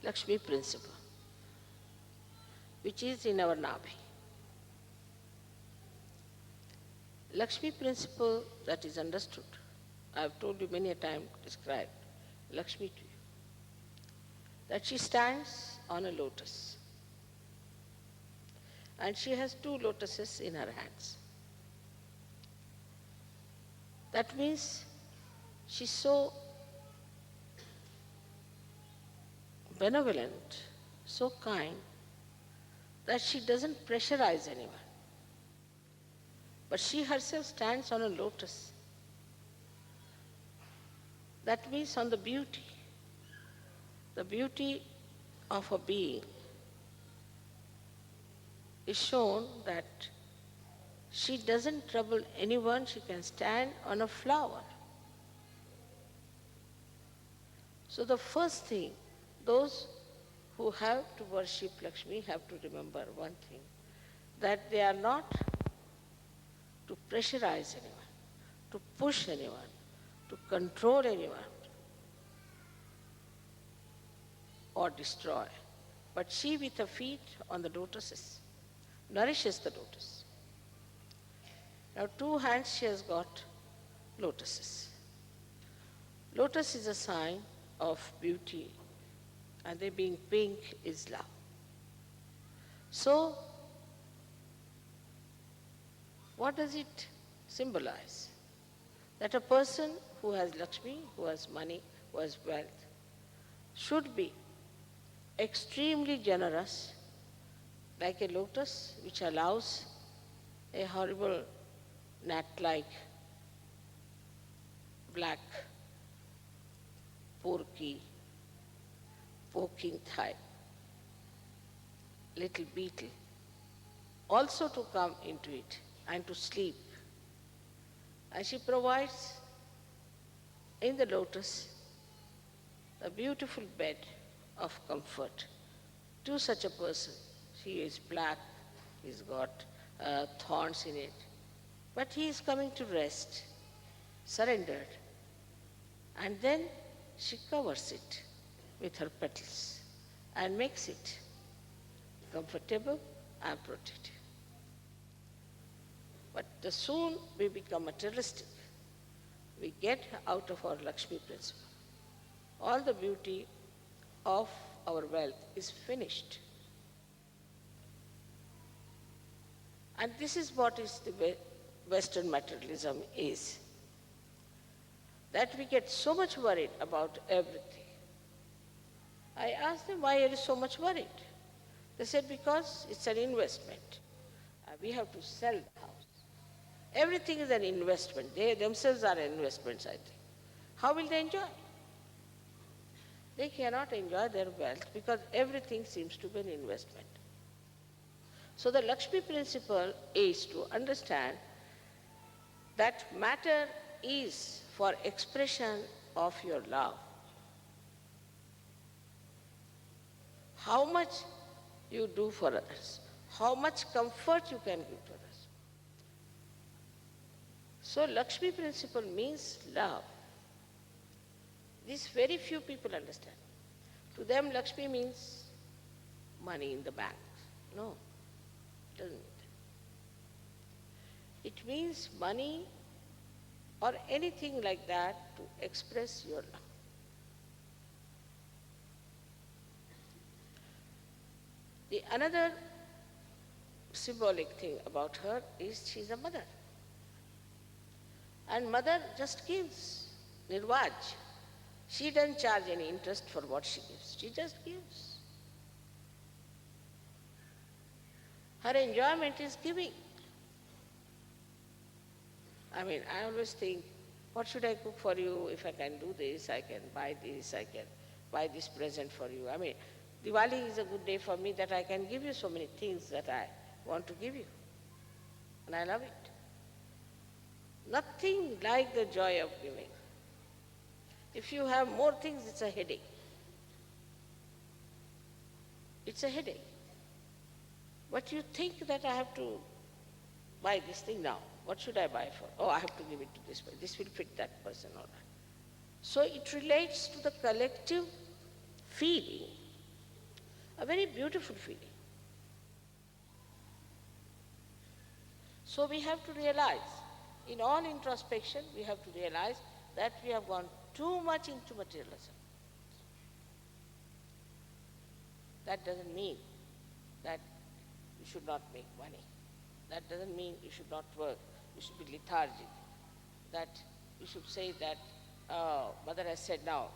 Lakshmi Principle, which is in our Nabhi. Lakshmi Principle that is understood, I have told you many a time, described Lakshmi to you, that she stands on a lotus and she has two lotuses in her hands. That means she's so benevolent, so kind, that she doesn't pressurize anyone. But she herself stands on a lotus. That means on the beauty of a being is shown that she doesn't trouble anyone, she can stand on a flower. So the first thing, those who have to worship Lakshmi have to remember one thing, that they are not to pressurize anyone, to push anyone, to control anyone or destroy. But she with her feet on the lotuses nourishes the lotus. Now 2 hands she has got lotuses. Lotus is a sign of beauty, and they being pink is love. So, what does it symbolize? That a person who has Lakshmi, who has money, who has wealth, should be extremely generous, like a lotus which allows a horrible gnat-like black porky poking thigh, little beetle, also to come into it and to sleep. And she provides in the lotus a beautiful bed of comfort to such a person. She is black, he's got thorns in it, but he is coming to rest, surrendered. And then she covers it with her petals and makes it comfortable and protected. But the soon we become materialistic, we get out of our Lakshmi principle. All the beauty of our wealth is finished. And this is what is the Western materialism is. That we get so much worried about everything. I asked them, why are you so much worried? They said, because it's an investment. We have to sell the house. Everything is an investment. They themselves are investments, I think. How will they enjoy? They cannot enjoy their wealth because everything seems to be an investment. So the Lakshmi principle is to understand that matter is for expression of your love. How much you do for others, how much comfort you can give to others. So Lakshmi principle means love. This very few people understand. To them Lakshmi means money in the bank. No, it doesn't mean that. It means money or anything like that to express your love. The another symbolic thing about her is she is a mother. And mother just gives, nirvaj. She doesn't charge any interest for what she gives. She just gives. Her enjoyment is giving. I mean, I always think, what should I cook for you? If I can do this, I can buy this, I can buy this present for you. I mean, Diwali is a good day for me that I can give you so many things that I want to give you. And I love it. Nothing like the joy of giving. If you have more things, it's a headache. It's a headache. But you think that I have to buy this thing now. What should I buy for? Oh, I have to give it to this person. This will fit that person or that. So it relates to the collective feeling A very beautiful feeling. So we have to realize, in all introspection, we have to realize that we have gone too much into materialism. That doesn't mean that you should not make money. That doesn't mean you should not work, you should be lethargic. That you should say that Mother has said now,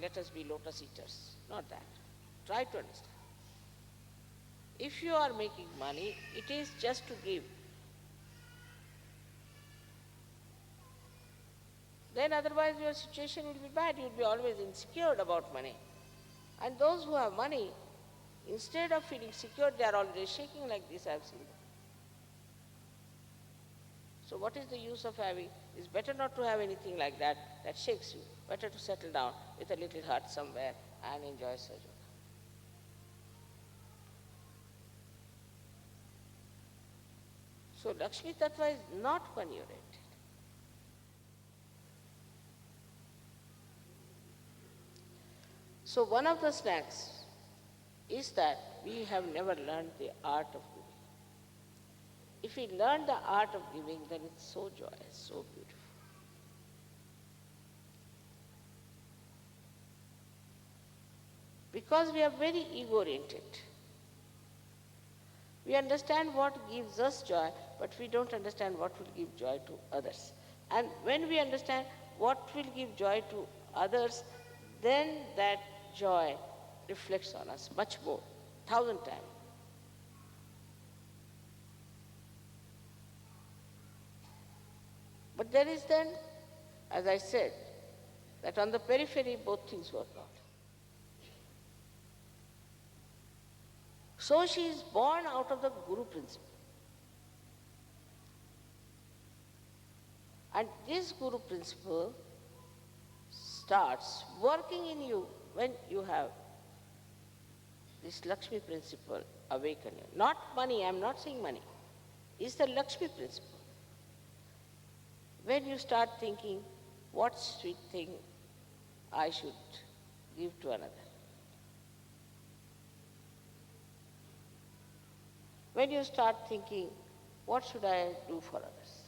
let us be lotus eaters. Not that. Try to understand. If you are making money, it is just to give. Then otherwise your situation will be bad. You will be always insecure about money. And those who have money, instead of feeling secure, they are always shaking like this, I have seen them. So what is the use of having? It's better not to have anything like that shakes you. Better to settle down with a little hut somewhere and enjoy Sahaja. So Lakshmi Tattva is not money-oriented. So one of the snacks is that we have never learned the art of giving. If we learn the art of giving, then it's so joyous, so beautiful. Because we are very ego-oriented. We understand what gives us joy, but we don't understand what will give joy to others. And when we understand what will give joy to others, then that joy reflects on us much more, 1,000 times. But there is then, as I said, that on the periphery both things work out. So she is born out of the Guru principle. And this Guru principle starts working in you when you have this Lakshmi principle awaken you. Not money, I am not saying money. It's the Lakshmi principle. When you start thinking, what sweet thing I should give to another. When you start thinking, what should I do for others?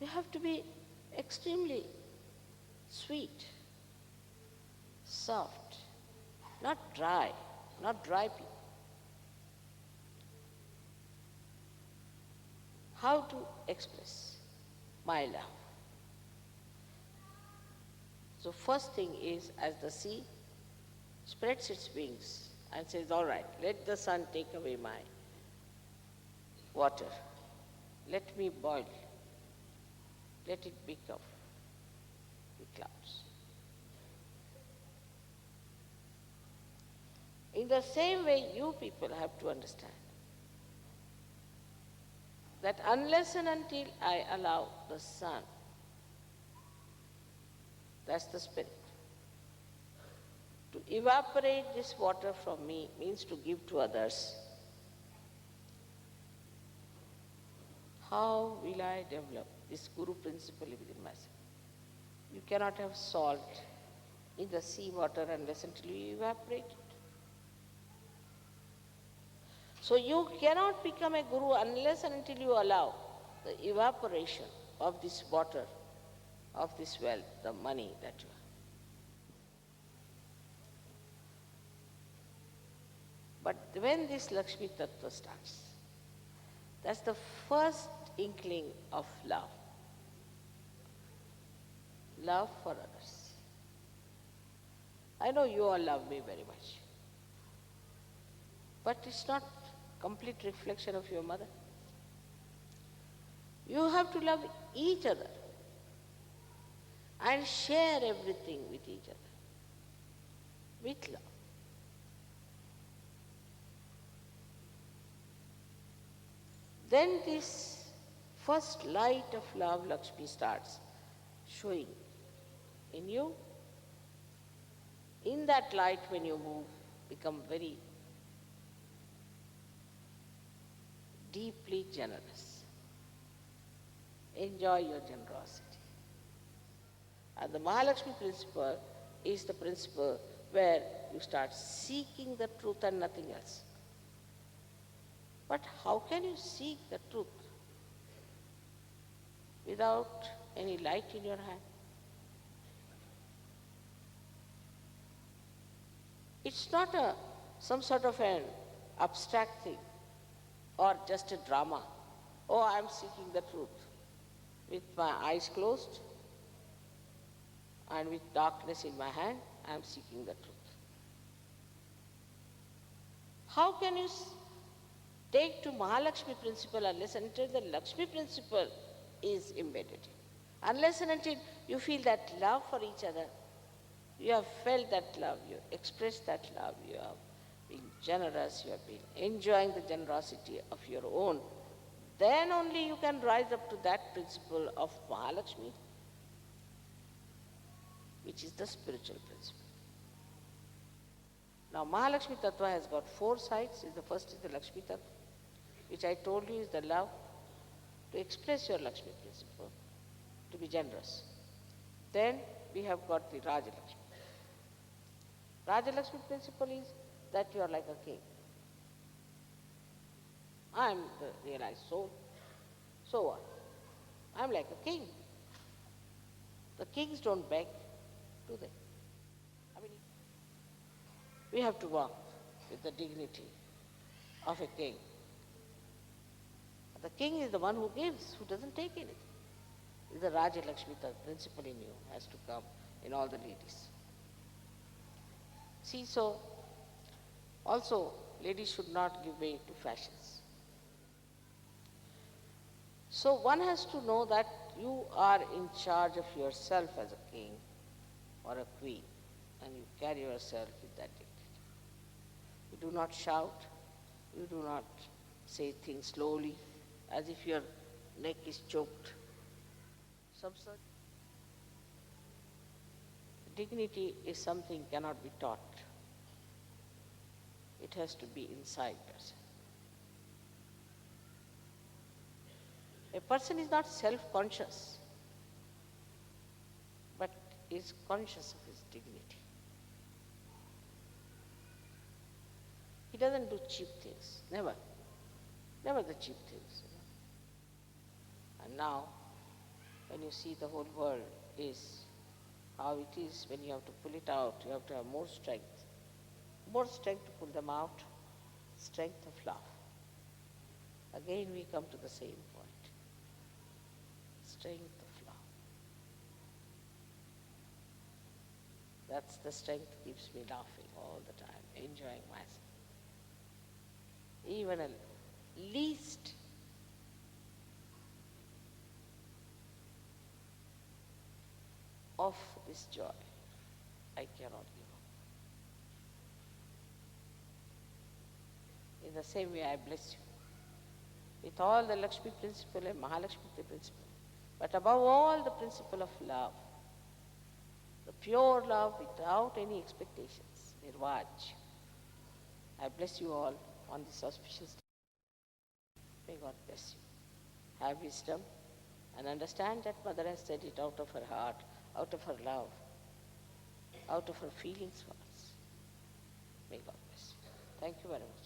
You have to be extremely sweet, soft, not dry people. How to express my love? So first thing is, as the sea spreads its wings and says, all right, let the sun take away my water. Let me boil. Let it become the clouds. In the same way, you people have to understand that unless and until I allow the sun, that's the spirit, to evaporate this water from me, means to give to others, how will I develop this Guru principle within myself? You cannot have salt in the sea water unless until you evaporate it. So you cannot become a Guru unless and until you allow the evaporation of this water, of this wealth, the money that you have. But when this Lakshmi Tattva starts, that's the first inkling of love. Love for others. I know you all love me very much. But it's not complete reflection of your mother. You have to love each other and share everything with each other, with love. Then this first light of love, Lakshmi, starts showing in you. In that light, when you move, become very deeply generous. Enjoy your generosity. And the Mahalakshmi principle is the principle where you start seeking the truth and nothing else. But how can you seek the truth without any light in your hand? It's not some sort of an abstract thing or just a drama. Oh, I'm seeking the truth. With my eyes closed and with darkness in my hand, I'm seeking the truth. How can you take to Mahalakshmi principle unless and until the Lakshmi principle is embedded? Unless and until you feel that love for each other, you have felt that love, you expressed that love, you have been generous, you have been enjoying the generosity of your own, then only you can rise up to that principle of Mahalakshmi, which is the spiritual principle. Now, Mahalakshmi Tattva has got 4 sides. The first is the Lakshmi Tattva, which I told you is the love to express your Lakshmi principle, to be generous. Then we have got the Rajalakshmi. Rajalakshmi principle is that you are like a king. I am the realized soul. So what? I am like a king. The kings don't beg, do they? I mean, we have to walk with the dignity of a king. The king is the one who gives, who doesn't take anything. The Rajalakshmi principle in you has to come in all the ladies. See, so also ladies should not give way to fashions. So one has to know that you are in charge of yourself as a king or a queen, and you carry yourself with that dignity. You do not shout, you do not say things slowly as if your neck is choked. Some such. Dignity is something cannot be taught. It has to be inside yourself. A person is not self-conscious, but is conscious of his dignity. He doesn't do cheap things, never. Never the cheap things. And now, when you see the whole world is how it is, when you have to pull it out, you have to have more strength. More strength to pull them out, strength of love. Again we come to the same point. Strength of love. That's the strength that keeps me laughing all the time, enjoying myself. Even a least of this joy, I cannot give up. In the same way, I bless you with all the Lakshmi principle and Mahalakshmi principle, but above all the principle of love, the pure love without any expectations, Nirvaj. I bless you all on this auspicious day. May God bless you. Have wisdom and understand that Mother has said it out of her heart, out of her love, out of her feelings for us. May God bless you. Thank you very much.